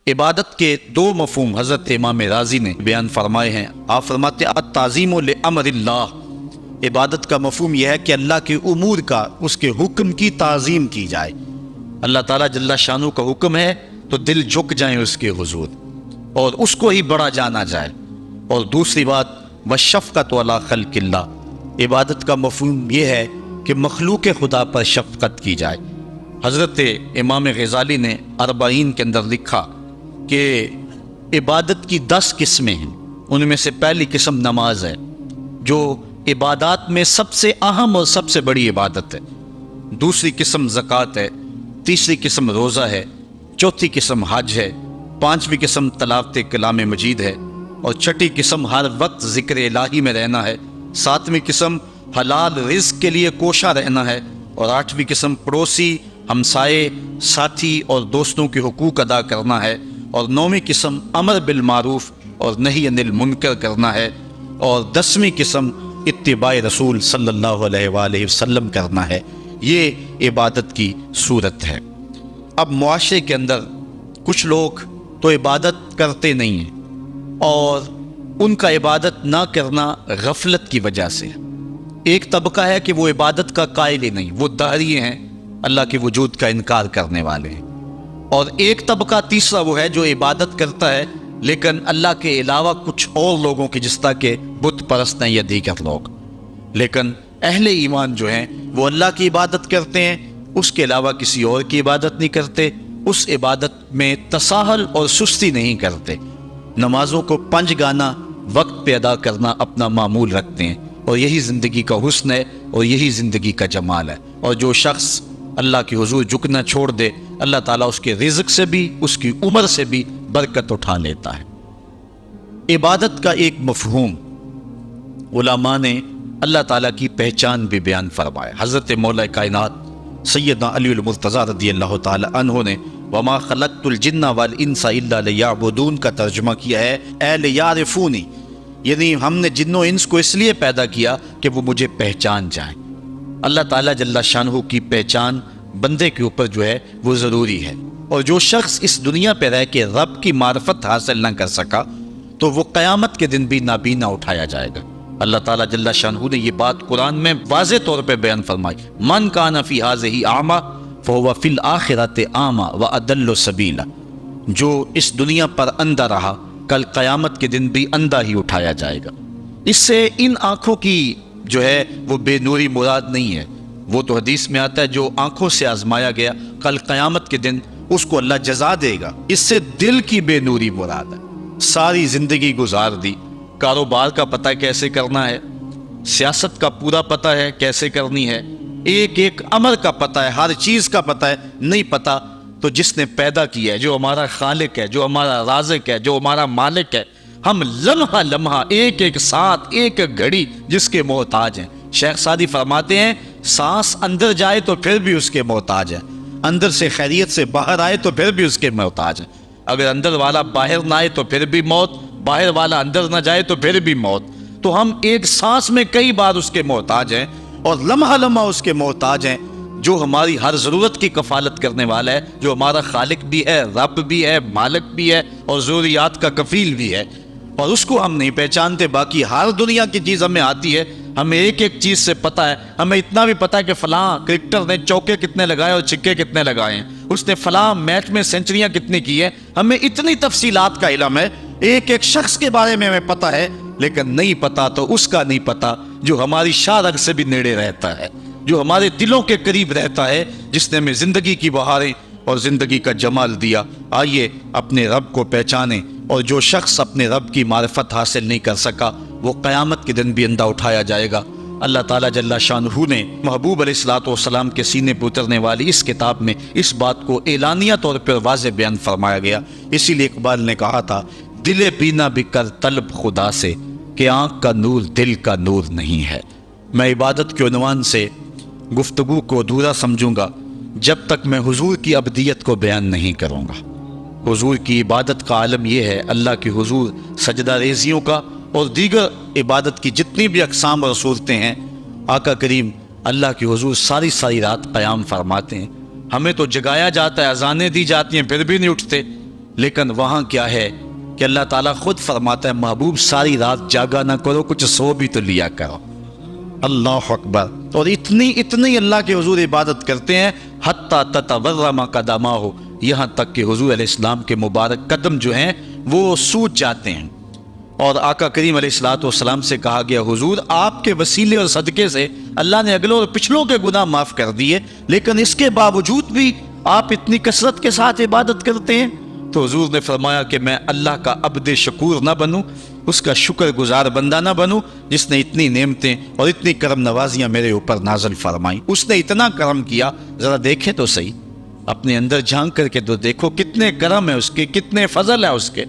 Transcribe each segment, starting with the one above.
عبادت کے دو مفہوم حضرت امام رازی نے بیان فرمائے ہیں۔ آپ فرماتے ہیں التعظیم لامر اللہ، عبادت کا مفہوم یہ ہے کہ اللہ کے امور کا، اس کے حکم کی تعظیم کی جائے۔ اللہ تعالیٰ جل شانہ کا حکم ہے تو دل جھک جائیں اس کے حضور اور اس کو ہی بڑا جانا جائے۔ اور دوسری بات والشفقۃ علی خلق اللہ، عبادت کا مفہوم یہ ہے کہ مخلوق خدا پر شفقت کی جائے۔ حضرت امام غزالی نے اربعین کے اندر لکھا کہ عبادت کی 10 قسمیں ہیں، ان میں سے پہلی قسم نماز ہے جو عبادات میں سب سے اہم اور سب سے بڑی عبادت ہے۔ دوسری قسم زکوٰۃ ہے، تیسری قسم روزہ ہے، چوتھی قسم حج ہے، پانچویں قسم تلاوت کلام مجید ہے، اور چھٹی قسم ہر وقت ذکر الہی میں رہنا ہے، ساتویں قسم حلال رزق کے لیے کوشاں رہنا ہے، اور آٹھویں قسم پڑوسی، ہمسائے، ساتھی اور دوستوں کے حقوق ادا کرنا ہے، اور نویں قسم امر بالمعروف اور نہی عن المنکر کرنا ہے، اور 10ویں قسم اتباع رسول صلی اللہ علیہ وآلہ وسلم کرنا ہے۔ یہ عبادت کی صورت ہے۔ اب معاشرے کے اندر کچھ لوگ تو عبادت کرتے نہیں ہیں، اور ان کا عبادت نہ کرنا غفلت کی وجہ سے۔ ایک طبقہ ہے کہ وہ عبادت کا قائل ہی نہیں، وہ داہری ہیں، اللہ کے وجود کا انکار کرنے والے ہیں۔ اور ایک طبقہ تیسرا وہ ہے جو عبادت کرتا ہے لیکن اللہ کے علاوہ کچھ اور لوگوں کی، جس طرح کہ بت پرست ہیں یا دیگر لوگ۔ لیکن اہل ایمان جو ہیں وہ اللہ کی عبادت کرتے ہیں، اس کے علاوہ کسی اور کی عبادت نہیں کرتے، اس عبادت میں تساہل اور سستی نہیں کرتے، نمازوں کو 5 گانا وقت پہ ادا کرنا اپنا معمول رکھتے ہیں، اور یہی زندگی کا حسن ہے اور یہی زندگی کا جمال ہے۔ اور جو شخص اللہ کے حضور جھکنا چھوڑ دے، اللہ تعالیٰ اس کے رزق سے بھی، اس کی عمر سے بھی برکت اٹھا لیتا ہے۔ عبادت کا ایک مفہوم علماء نے اللہ تعالیٰ کی پہچان بھی بیان فرمایا۔ حضرت مولا کائنات سیدنا علی المرتضیٰ رضی اللہ تعالیٰ عنہ نے وما خلقت الجن والانس الا لیعبدون کا ترجمہ کیا ہے اے لیعرفونی، یعنی ہم نے جن و انس کو اس لیے پیدا کیا کہ وہ مجھے پہچان جائیں۔ اللہ تعالیٰ جل شانہ کی پہچان بندے کے اوپر جو ہے وہ ضروری ہے، اور جو شخص اس دنیا پہ رہ کے رب کی معرفت حاصل نہ کر سکا تو وہ قیامت کے دن بھی نابینا اٹھایا جائے گا۔ اللہ تعالیٰ جل شانہ نے یہ بات قرآن میں واضح طور پہ بیان فرمائی، من کان فی ھذہ اعمی فہو فی الآخرۃ اعمی واضل سبیلا، جو اس دنیا پر اندھا رہا کل قیامت کے دن بھی اندھا ہی اٹھایا جائے گا۔ اس سے ان آنکھوں کی جو ہے وہ بے نوری مراد نہیں ہے، وہ تو حدیث میں آتا ہے جو آنکھوں سے آزمایا گیا کل قیامت کے دن اس کو اللہ جزا دے گا۔ اس سے دل کی بے نوری مراد ہے۔ ساری زندگی گزار دی، کاروبار کا پتہ کیسے کرنا ہے، سیاست کا پورا پتہ ہے کیسے کرنی ہے، ایک ایک امر کا پتہ ہے، ہر چیز کا پتہ ہے، نہیں پتہ تو جس نے پیدا کیا ہے، جو ہمارا خالق ہے، جو ہمارا رازق ہے، جو ہمارا مالک ہے، ہم لمحہ لمحہ ایک ایک ساتھ ایک ایک گھڑی جس کے محتاج ہیں۔ شیخ سعدی فرماتے ہیں سانس اندر جائے تو پھر بھی اس کے محتاج ہے، اندر سے خیریت سے باہر آئے تو پھر بھی اس کے محتاج ہے، اگر اندر والا باہر نہ آئے تو پھر بھی موت، باہر والا اندر نہ جائے تو پھر بھی موت۔ تو ہم ایک سانس میں کئی بار اس کے محتاج ہیں اور لمحہ لمحہ اس کے محتاج ہیں، جو ہماری ہر ضرورت کی کفالت کرنے والا ہے، جو ہمارا خالق بھی ہے، رب بھی ہے، مالک بھی ہے اور ضروریات کا کفیل بھی ہے، اور اس کو ہم نہیں پہچانتے۔ باقی ہر دنیا کی چیز ہمیں آتی ہے، ہمیں ایک ایک چیز سے پتہ ہے، ہمیں اتنا بھی پتہ ہے کہ فلاں کرکٹر نے چوکے کتنے لگائے اور چھکے کتنے لگائے ہیں، اس نے فلاں میچ میں سینچریاں کتنی کی ہیں، ہمیں اتنی تفصیلات کا علم ہے، ایک ایک شخص کے بارے میں ہمیں پتہ ہے، لیکن نہیں پتہ تو اس کا نہیں پتہ جو ہماری شاہ رگ سے بھی نیڑے رہتا ہے، جو ہمارے دلوں کے قریب رہتا ہے، جس نے ہمیں زندگی کی بہاریں اور زندگی کا جمال دیا۔ آئیے اپنے رب کو پہچانیں، اور جو شخص اپنے رب کی معرفت حاصل نہیں کر سکا وہ قیامت کے دن بھی اندھا اٹھایا جائے گا۔ اللہ تعالیٰ جل شانہ نے محبوب علیہ الصلوۃ والسلام کے سینے پہ اترنے والی اس کتاب میں اس بات کو اعلانیہ طور پر واضح بیان فرمایا گیا۔ اسی لیے اقبال نے کہا تھا دل بینا بھی کر طلب خدا سے کہ آنکھ کا نور دل کا نور نہیں ہے۔ میں عبادت کے عنوان سے گفتگو کو ادھورا سمجھوں گا جب تک میں حضور کی ابدیت کو بیان نہیں کروں گا۔ حضور کی عبادت کا عالم یہ ہے، اللہ کے حضور سجدہ ریزیوں کا اور دیگر عبادت کی جتنی بھی اقسام اور صورتیں ہیں، آقا کریم اللہ کے حضور ساری رات قیام فرماتے ہیں۔ ہمیں تو جگایا جاتا ہے، اذانیں دی جاتی ہیں، پھر بھی نہیں اٹھتے، لیکن وہاں کیا ہے کہ اللہ تعالیٰ خود فرماتا ہے محبوب ساری رات جاگا نہ کرو، کچھ سو بھی تو لیا کرو۔ اللہ اکبر۔ اور اتنی اللہ کے حضور عبادت کرتے ہیں حتیٰ تتورم قدماہ، یہاں تک کہ حضور علیہ السلام کے مبارک قدم جو ہیں وہ سوج جاتے ہیں۔ اور آقا کریم علیہ الصلوۃ والسلام سے کہا گیا حضور آپ کے وسیلے اور صدقے سے اللہ نے اگلوں اور پچھلوں کے گناہ معاف کر دیے، لیکن اس کے باوجود بھی آپ اتنی کثرت کے ساتھ عبادت کرتے ہیں۔ تو حضور نے فرمایا کہ میں اللہ کا عبد شکور نہ بنوں، اس کا شکر گزار بندہ نہ بنوں جس نے اتنی نعمتیں اور اتنی کرم نوازیاں میرے اوپر نازل فرمائیں۔ اس نے اتنا کرم کیا، ذرا دیکھیں تو صحیح، اپنے اندر جھانک کر کے تو دیکھو کتنے کرم ہے اس کے، کتنے فضل ہے اس کے،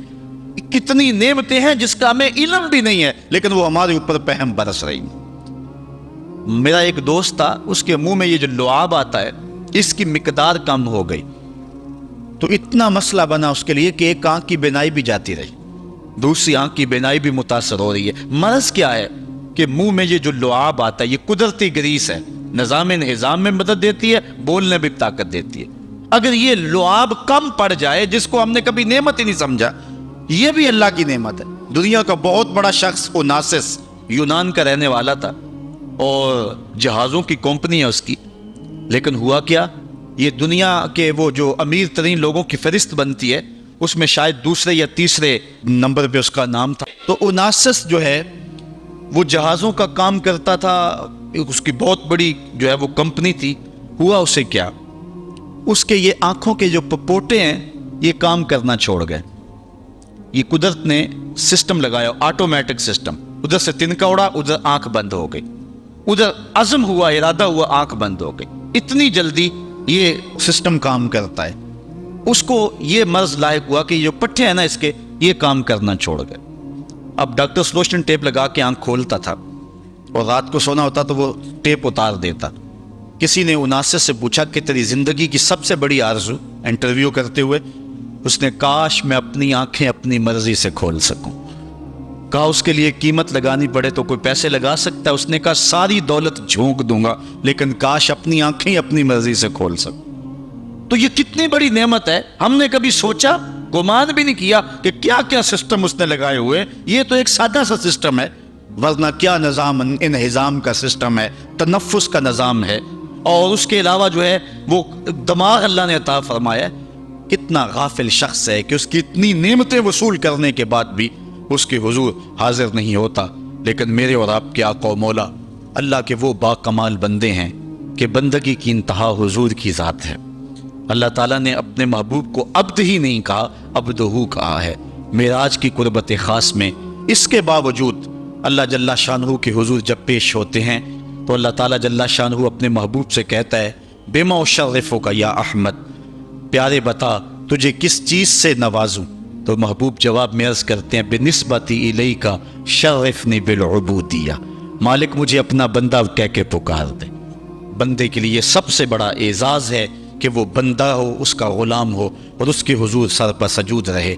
کتنی نعمتیں ہیں جس کا ہمیں علم بھی نہیں ہے، لیکن وہ ہمارے اوپر پہم برس رہی ہیں۔ میرا ایک دوست تھا، اس کے منہ میں یہ جو لعاب آتا ہے اس کی مقدار کم ہو گئی، تو اتنا مسئلہ بنا اس کے لیے کہ ایک آنکھ کی بینائی بھی جاتی رہی، دوسری آنکھ کی بینائی بھی متاثر ہو رہی ہے۔ مرض کیا ہے کہ منہ میں یہ جو لعاب آتا ہے یہ قدرتی گریس ہے، نظام انہضام میں مدد دیتی ہے، بولنے میں طاقت دیتی ہے۔ اگر یہ لعاب کم پڑ جائے جس کو ہم نے کبھی نعمت ہی نہیں سمجھا، یہ بھی اللہ کی نعمت ہے۔ دنیا کا بہت بڑا شخص اوناسس، یونان کا رہنے والا تھا اور جہازوں کی کمپنی ہے اس کی، لیکن ہوا کیا، یہ دنیا کے وہ جو امیر ترین لوگوں کی فہرست بنتی ہے اس میں شاید دوسرے یا تیسرے نمبر پہ اس کا نام تھا۔ تو اوناسس جو ہے وہ جہازوں کا کام کرتا تھا، اس کی بہت بڑی جو ہے وہ کمپنی تھی۔ ہوا اسے کیا، اس کے یہ آنکھوں کے جو پپوٹے ہیں یہ کام کرنا چھوڑ گئے۔ یہ قدرت نے سسٹم لگایا، آٹومیٹک سسٹم، ادھر سے تنکا اڑا، ادھر آنکھ بند ہو گئی، ادھر عزم ہوا، ارادہ ہوا، آنکھ بند ہو گئی۔ اتنی جلدی یہ سسٹم کام کرتا ہے۔ اس کو یہ مرض لاحق ہوا کہ یہ جو پٹھے ہیں نا اس کے، یہ کام کرنا چھوڑ گئے۔ اب ڈاکٹر سلوشن ٹیپ لگا کے آنکھ کھولتا تھا اور رات کو سونا ہوتا تو وہ ٹیپ اتار دیتا۔ کسی نے اوناسس سے پوچھا کہ تیری زندگی کی سب سے بڑی آرزو، انٹرویو کرتے ہوئے اس نے کاش میں اپنی آنکھیں اپنی مرضی سے کھول سکوں۔ کہا اس کے لیے قیمت لگانی پڑے تو کوئی پیسے لگا سکتا ہے؟ اس نے کہا ساری دولت جھونک دوں گا لیکن کاش اپنی آنکھیں اپنی مرضی سے کھول سکوں۔ تو یہ کتنی بڑی نعمت ہے، ہم نے کبھی سوچا، گمان بھی نہیں کیا کہ کیا کیا سسٹم اس نے لگائے ہوئے۔ یہ تو ایک سادہ سا سسٹم ہے، ورنہ کیا نظام انہضام کا سسٹم ہے، تنفس کا نظام ہے، اور اس کے علاوہ جو ہے وہ دماغ اللہ نے عطا فرمایا ہے۔ کتنا غافل شخص ہے کہ اس کی اتنی نعمتیں وصول کرنے کے بعد بھی اس کے حضور حاضر نہیں ہوتا۔ لیکن میرے اور آپ کے آقا و مولا اللہ کے وہ با کمال بندے ہیں کہ بندگی کی انتہا حضور کی ذات ہے۔ اللہ تعالیٰ نے اپنے محبوب کو عبد ہی نہیں کہا، عبدہو کہا ہے معراج کی قربت خاص میں۔ اس کے باوجود اللہ جل شانہ کے حضور جب پیش ہوتے ہیں تو اللہ تعالیٰ جل شانہ اپنے محبوب سے کہتا ہے بما اشرفک یا احمد، پیارے بتا تجھے کس چیز سے نوازوں؟ تو محبوب جواب میں عرض کرتے ہیں بنسبتی الیک شرفنی بالعبودیہ، مالک مجھے اپنا بندہ کہہ کے پکار دے۔ بندے کے لیے سب سے بڑا اعزاز ہے کہ وہ بندہ ہو، اس کا غلام ہو اور اس کے حضور سر پر سجود رہے۔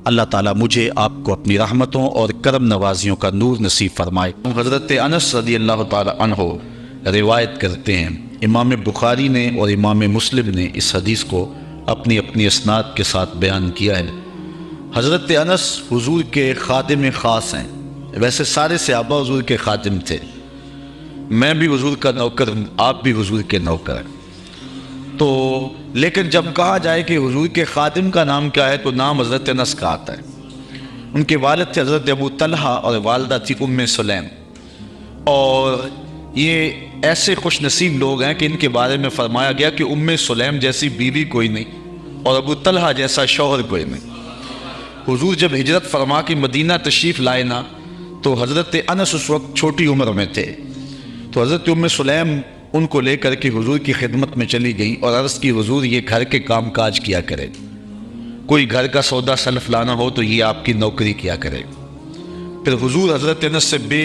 اللہ تعالیٰ مجھے آپ کو اپنی رحمتوں اور کرم نوازیوں کا نور نصیب فرمائے۔ حضرت انس رضی اللہ تعالیٰ عنہ روایت کرتے ہیں، امام بخاری نے اور امام مسلم نے اس حدیث کو اپنی اپنی اسناد کے ساتھ بیان کیا ہے۔ حضرت انس حضور کے خادم خاص ہیں، ویسے سارے صحابہ حضور کے خادم تھے، میں بھی حضور کا نوکر ہوں، آپ بھی حضور کے نوکر ہیں۔ تو لیکن جب کہا جائے کہ حضور کے خادم کا نام کیا ہے تو نام حضرت انس کا آتا ہے۔ ان کے والد تھے حضرت ابو طلحہ اور والدہ تھی ام سلیم، اور یہ ایسے خوش نصیب لوگ ہیں کہ ان کے بارے میں فرمایا گیا کہ ام سلیم جیسی بیوی کوئی نہیں اور ابو طلحہ جیسا شوہر کوئی نہیں۔ حضور جب ہجرت فرما کے مدینہ تشریف لائے نا تو حضرت انس اس وقت چھوٹی عمر میں تھے، تو حضرت ام سلیم ان کو لے کر کے حضور کی خدمت میں چلی گئی اور عرض کی حضور یہ گھر کے کام کاج کیا کرے، کوئی گھر کا سودا سلف لانا ہو تو یہ آپ کی نوکری کیا کرے۔ پھر حضور حضرت انس سے بے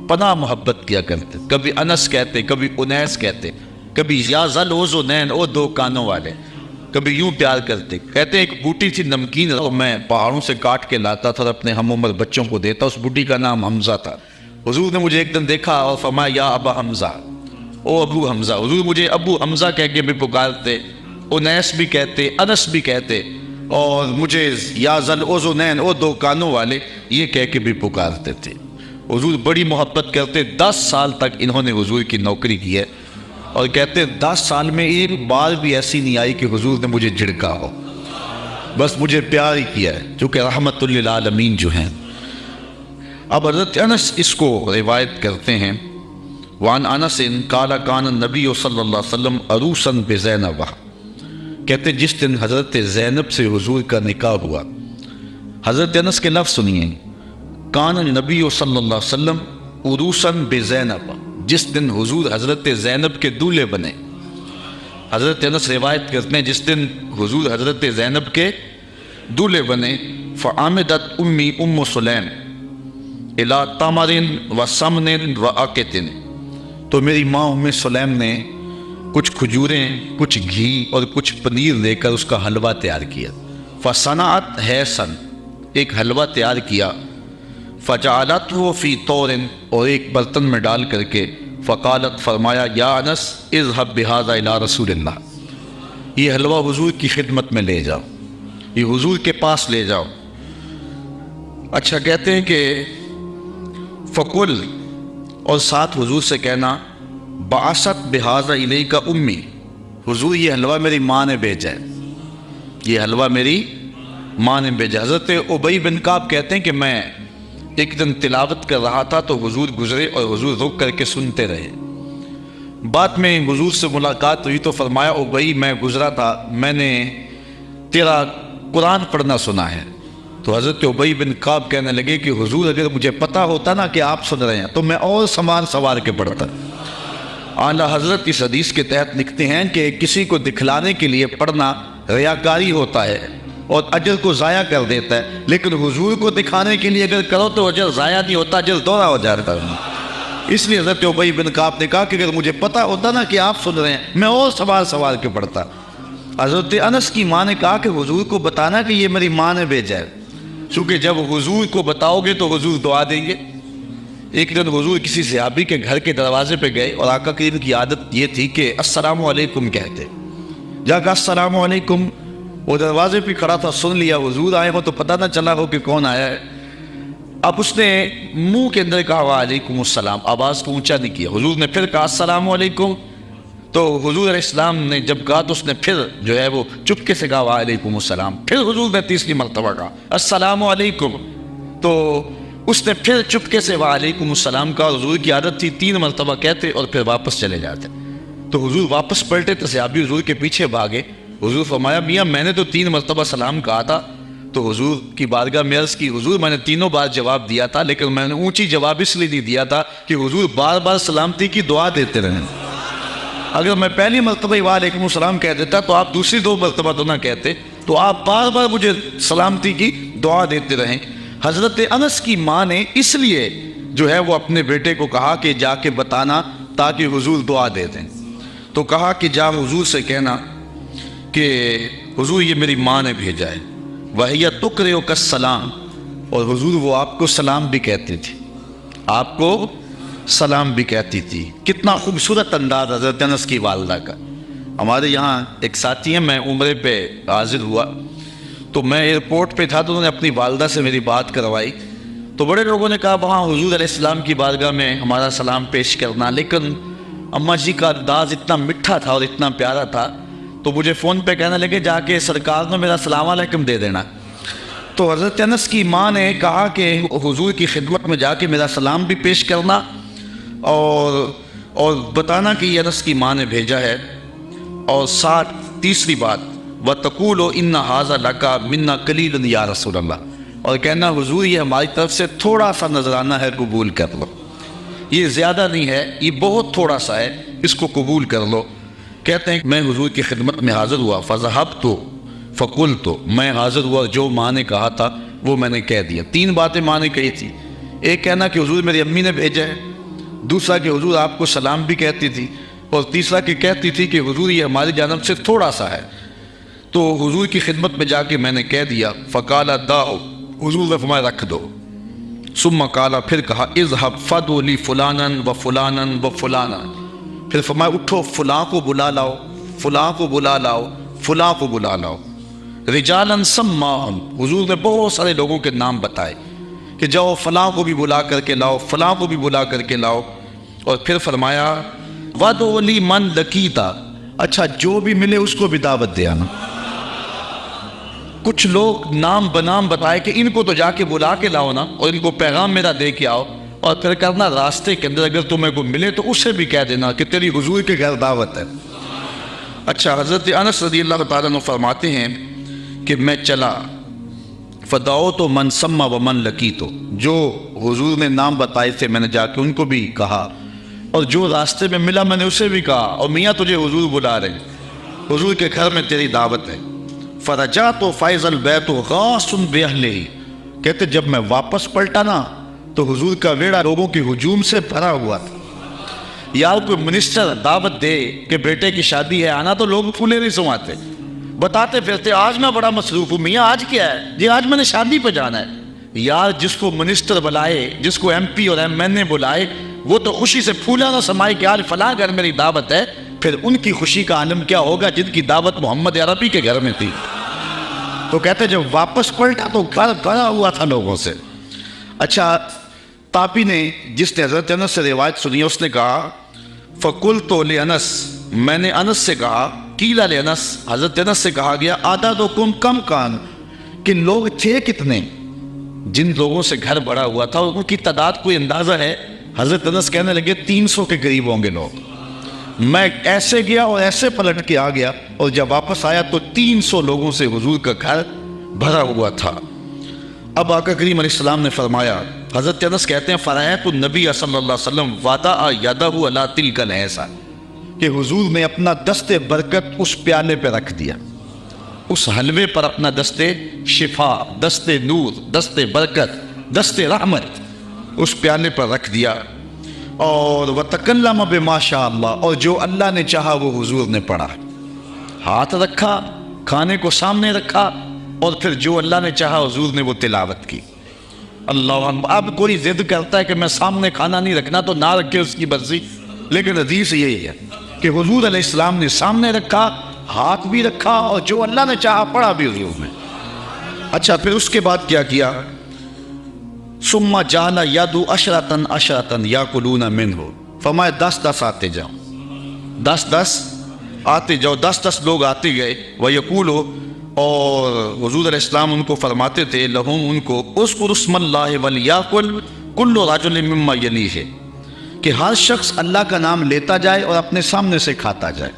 پناہ محبت کیا کرتے، کبھی انس کہتے، کبھی انیس کہتے، کبھی یا ذل اذنین، او دو کانوں والے، کبھی یوں پیار کرتے۔ کہتے ہیں ایک بوٹی تھی نمکین، میں پہاڑوں سے کاٹ کے لاتا تھا اور اپنے ہم عمر بچوں کو دیتا، اس بوٹی کا نام حمزہ تھا۔ حضور نے مجھے ایک دن دیکھا اور فرمایا یا ابا حمزہ، او ابو حمزہ۔ حضور مجھے ابو حمزہ کہہ کے بھی پکارتے، انیس بھی کہتے، انس بھی کہتے، اور مجھے یا ذل اذنین، او دو کانوں والے، یہ کہہ کے بھی پکارتے تھے۔ حضور بڑی محبت کرتے، 10 سال تک انہوں نے حضور کی نوکری کی ہے، اور کہتے 10 سال میں ایک بار بھی ایسی نہیں آئی کہ حضور نے مجھے جھڑکا ہو، بس مجھے پیار ہی کیا ہے، چونکہ رحمت للعالمین جو ہیں۔ اب حضرت انس اس کو روایت کرتے ہیں، وان انس قال کان النبی صلی اللہ علیہ وسلم عروسا بزینب، کہتے جس دن حضرت زینب سے حضور کا نکاح ہوا، حضرت انس کے لفظ سنیے، کان النبی صلی اللہ علیہ وسلم عروسا بزینب، جس دن حضور حضرت زینب کے دولہے بنے۔ حضرت انس روایت کرتے ہیں جس دن حضور حضرت زینب کے دولہے بنے، فعامدت امی ام سلیم الی تمر و سمن و عقت، تو میری ماں ام سلیم نے کچھ کھجوریں، کچھ گھی اور کچھ پنیر لے کر اس کا حلوہ تیار کیا۔ فصنعت حیسن، ایک حلوہ تیار کیا، فجعلته فی طور، اور ایک برتن میں ڈال کر کے، فقالت، فرمایا، یا انس اذهب بهذا الى رسول اللہ، یہ حلوہ حضور کی خدمت میں لے جاؤ، یہ حضور کے پاس لے جاؤ۔ اچھا، کہتے ہیں کہ فقل، اور ساتھ حضور سے کہنا، بعثت بهذا الیک امی، حضور یہ حلوہ میری ماں نے بھیجا ہے، یہ حلوہ میری ماں نے بھیجا۔ حضرت ابی بن کعب کہتے ہیں کہ میں ایک دن تلاوت کر رہا تھا تو حضور گزرے اور حضور رک کر کے سنتے رہے۔ بعد میں حضور سے ملاقات ہوئی تو فرمایا، ابی میں گزرا تھا، میں نے تیرا قرآن پڑھنا سنا ہے۔ تو حضرت ابی بن کعب کہنے لگے کہ حضور اگر مجھے پتہ ہوتا نا کہ آپ سن رہے ہیں تو میں اور سامان سوار کے پڑھتا۔ اعلیٰ حضرت اس حدیث کے تحت لکھتے ہیں کہ کسی کو دکھلانے کے لیے پڑھنا ریاکاری ہوتا ہے اور اجر کو ضائع کر دیتا ہے، لیکن حضور کو دکھانے کے لیے اگر کرو تو اجر ضائع نہیں ہوتا، اجر دوہرا ہو جاتا ہے۔ اس لیے حضرت ابی بن کعب نے کہا کہ اگر مجھے پتہ ہوتا نا کہ آپ سن رہے ہیں میں اور سوال کے پڑھتا۔ حضرت انس کی ماں نے کہا کہ حضور کو بتانا کہ یہ میری ماں نے بھیجا ہے، چونکہ جب حضور کو بتاؤ گے تو حضور دعا دیں گے۔ ایک دن حضور کسی صحابی کے گھر کے دروازے پہ گئے اور آقا کریم کی عادت یہ تھی کہ السلام علیکم کہتے، جا کہا السلام علیکم، وہ دروازے پہ کھڑا تھا، سن لیا حضور آئے ہو تو پتہ نہ چلا ہو کہ کون آیا ہے۔ اب اس نے منہ کے اندر کہا وعلیکم السلام، آواز کو اونچا نہیں کیا۔ حضور نے پھر کہا السلام علیکم، تو حضور علیہ السلام نے جب کہا تو اس نے پھر جو ہے وہ چپکے سے کہا وعلیکم السلام۔ پھر حضور نے تیسری مرتبہ کہا السلام علیکم، تو اس نے پھر چپکے سے وعلیکم السلام کہا۔ حضور کی عادت تھی 3 مرتبہ کہتے اور پھر واپس چلے جاتے۔ تو حضور واپس پلٹے تو صحابی حضور کے پیچھے بھاگے۔ حضور فرمایا، میاں میں نے تو 3 مرتبہ سلام کہا تھا۔ تو حضور کی بارگاہ میں عرض کی، حضور میں نے تینوں بار جواب دیا تھا، لیکن میں نے اونچی جواب اس لیے نہیں دیا تھا کہ حضور بار بار سلامتی کی دعا دیتے رہیں۔ اگر میں پہلی مرتبہ وعلیکم السلام کہہ دیتا تو آپ دوسری 2 مرتبہ تو نہ کہتے، تو آپ بار بار مجھے سلامتی کی دعا دیتے رہیں۔ حضرت انس کی ماں نے اس لیے جو ہے وہ اپنے بیٹے کو کہا کہ جا کے بتانا تاکہ حضور دعا دے دیں۔ تو کہا کہ جا حضور سے کہنا کہ حضور یہ میری ماں نے بھیجا ہے، وَهِيَ تُقْرِئُكَ السَّلَامَ، اور حضور وہ آپ کو سلام بھی کہتی تھی، آپ کو سلام بھی کہتی تھی۔ کتنا خوبصورت انداز حضرت انس کی والدہ کا۔ ہمارے یہاں ایک ساتھی ہیں، میں عمرے پہ حاضر ہوا تو میں ایئرپورٹ پہ تھا تو انہوں نے اپنی والدہ سے میری بات کروائی، تو بڑے لوگوں نے کہا وہاں حضور علیہ السلام کی بارگاہ میں ہمارا سلام پیش کرنا، لیکن اماں جی کا انداز اتنا میٹھا تھا اور اتنا پیارا تھا تو مجھے فون پہ کہنے لگے جا کے سرکار نے میرا السلام علیکم دے دینا۔ تو حضرت انس کی ماں نے کہا کہ حضور کی خدمت میں جا کے میرا سلام بھی پیش کرنا اور بتانا کہ یہ انس کی ماں نے بھیجا ہے، اور ساتھ تیسری بات وَتَقُولُ إِنَّ هَذَا لَكَ مِنَّا قَلِيلٌ یا رسول اللہ، اور کہنا حضور یہ ہماری طرف سے تھوڑا سا نذرانہ ہے، قبول کر لو، یہ زیادہ نہیں ہے، یہ بہت تھوڑا سا ہے، اس کو قبول کر لو۔ کہتے ہیں میں حضور کی خدمت میں حاضر ہوا، فَذَهَبْتُ فَقُلْتُ، میں حاضر ہوا، جو ماں نے کہا تھا وہ میں نے کہہ دیا۔ 3 باتیں ماں نے کہی تھی، ایک کہنا کہ حضور میری امی نے بھیجا ہے، دوسرا کہ حضور آپ کو سلام بھی کہتی تھی، اور تیسرا کہ کہتی تھی کہ حضور یہ ہماری جانب سے تھوڑا سا ہے۔ تو حضور کی خدمت میں جا کے میں نے کہہ دیا، فقال دعو، حضور نے فرمایا رکھ دو، ثم قال، پھر کہا اذهب فدعو لی فلانا و فلانا و فلانا، پھر فرمایا اٹھو فلاں کو بلا لاؤ، فلاں کو بلا لاؤ، فلاں کو بلا لاؤ۔ رجالن سماہم، حضور نے بہت سارے لوگوں کے نام بتائے کہ جاؤ فلاں کو بھی بلا کر کے لاؤ، فلاں کو بھی بلا کر کے لاؤ، اور پھر فرمایا وَدْعُ لِي مَنْ لَقِيتَ، اچھا جو بھی ملے اس کو بھی دعوت دے آنا۔ کچھ لوگ نام بنام بتائے کہ ان کو تو جا کے بلا کے لاؤ نا، اور ان کو پیغام میرا دے کے آؤ، اور پھر کرنا راستے کے اندر اگر تمہیں کو ملے تو اسے بھی کہہ دینا کہ تیری حضور کے گھر دعوت ہے۔ اچھا، حضرت انس رضی اللہ تعالیٰ عنہ فرماتے ہیں کہ میں چلا فدعوت من سما ومن لقیت، جو حضور نے نام بتائے تھے میں نے جا کے ان کو بھی کہا، اور جو راستے میں ملا میں نے اسے بھی کہا، اور میاں تجھے حضور بلا رہے ہیں، حضور کے گھر میں تیری دعوت ہے۔ فرجعت فائز البیت غاص بأہلہ، کہتے جب میں واپس پلٹا نا تو حضور کا ویڑا لوگوں کے ہجوم سے بھرا ہوا تھا۔ یار کوئی منسٹر دعوت دے کہ بیٹے کی شادی ہے آنا، تو لوگ پھولے نہیں سماتے، بتاتے پھرتے آج میں بڑا مصروف ہوں، میاں آج کیا ہے جی؟ آج میں نے شادی پہ جانا ہے۔ یار جس کو منسٹر بلائے، جس کو ایم پی اور ایم این اے بلائے، وہ تو خوشی سے پھولا نہ سمائے کہ آج فلاں گھر میری دعوت ہے، پھر ان کی خوشی کا عالم کیا ہوگا جن کی دعوت محمد عربی کے گھر میں تھی۔ تو کہتے جب واپس پلٹا تو گھر بھرا ہوا تھا لوگوں سے۔ اچھا، تاپی نے، جس نے حضرت انس سے روایت سنی، اس نے کہا فَقُلْتُ لِأَنَسٍ، میں نے انس سے کہا، قِيلَ لِأَنَسٍ، حضرت انس سے کہا گیا عَدَدُكُمْ كَمْ كَانَ، کہ لوگ تھے کتنے؟ جن لوگوں سے گھر بڑا ہوا تھا ان کی تعداد کوئی اندازہ ہے؟ حضرت انس کہنے لگے 300 کے قریب ہوں گے لوگ۔ میں ایسے گیا اور ایسے پلٹ کے آ گیا، اور جب واپس آیا تو 300 لوگوں سے حضور کا گھر بھرا ہوا تھا۔ اب آقا کریم علیہ السلام نے فرمایا، حضرت انس کہتے ہیں فرأیت النبی صلی اللہ علیہ وسلم وضع یدہ علی تلک الحصہ، کہ حضور نے اپنا دست برکت اس پیالے پہ رکھ دیا، اس حلوے پر اپنا دست شفا، دست نور، دست برکت، دست رحمت اس پیالے پر رکھ دیا، اور وَتَكَلَّمَ بِمَا شَاءَ اللَّهُ، اور جو اللہ نے چاہا وہ حضور نے پڑھا، ہاتھ رکھا، کھانے کو سامنے رکھا، اور پھر جو اللہ نے چاہا حضور نے وہ تلاوت کی۔ اللہ عنہ، اب کوئی ضد کرتا ہے کہ میں سامنے کھانا نہیں رکھنا تو نہ رکھے، اس کی مرضی، لیکن حدیث یہی ہے کہ حضور علیہ السلام نے سامنے رکھا، ہاتھ بھی رکھا، اور جو اللہ نے چاہا پڑھا بھی حضور نے۔ اچھا، پھر اس کے بعد کیا کیا؟ ثم جعل یدعو عشرۃ عشرۃ یاکلون منہ، فرمایا 10 آتے جاؤ، 10 آتے جاؤ، 10 لوگ آتے گئے، ویقولو، اور حضور علیہ السلام ان کو فرماتے تھے لہم، ان کو اذکر اسم اللہ ولیاکل کل رجل مما یلیہ، کہ ہر شخص اللہ کا نام لیتا جائے اور اپنے سامنے سے کھاتا جائے۔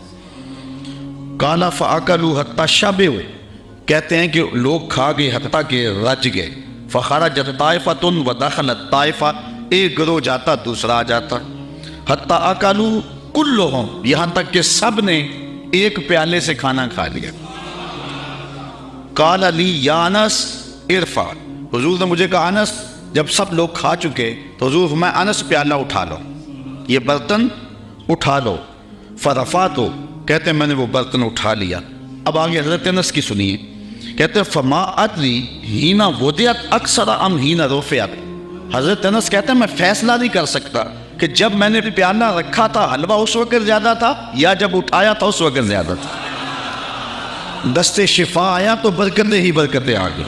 قال فاکلوا حتی شبعوا، کہتے ہیں کہ لوگ کھا گئے حتیٰ کہ رج گئے۔ فخرجت طائفۃ ودخلت طائفہ، ایک گروہ جاتا دوسرا آ جاتا، حتی اکلوا کلہم، یہاں تک کہ سب نے ایک پیالے سے کھانا کھا لیا۔ قال لی یا انس ارفع، حضور نے مجھے کہا انس، جب سب لوگ کھا چکے تو حضور فرمایا انس پیالہ اٹھا لو، یہ برتن اٹھا لو۔ فرفعتو، کہتے ہیں میں نے وہ برتن اٹھا لیا۔ اب آگے حضرت انس کی سنیے، کہتے ہیں فما ادری ہینا وضعت اکثر ام ہینا رفعت، حضرت انس کہتے ہیں میں فیصلہ نہیں کر سکتا کہ جب میں نے پیالہ رکھا تھا حلوہ اس وقت زیادہ تھا یا جب اٹھایا تھا اس وقت زیادہ تھا۔ دست شفا آیا تو برکتیں ہی برکتیں آ گئی۔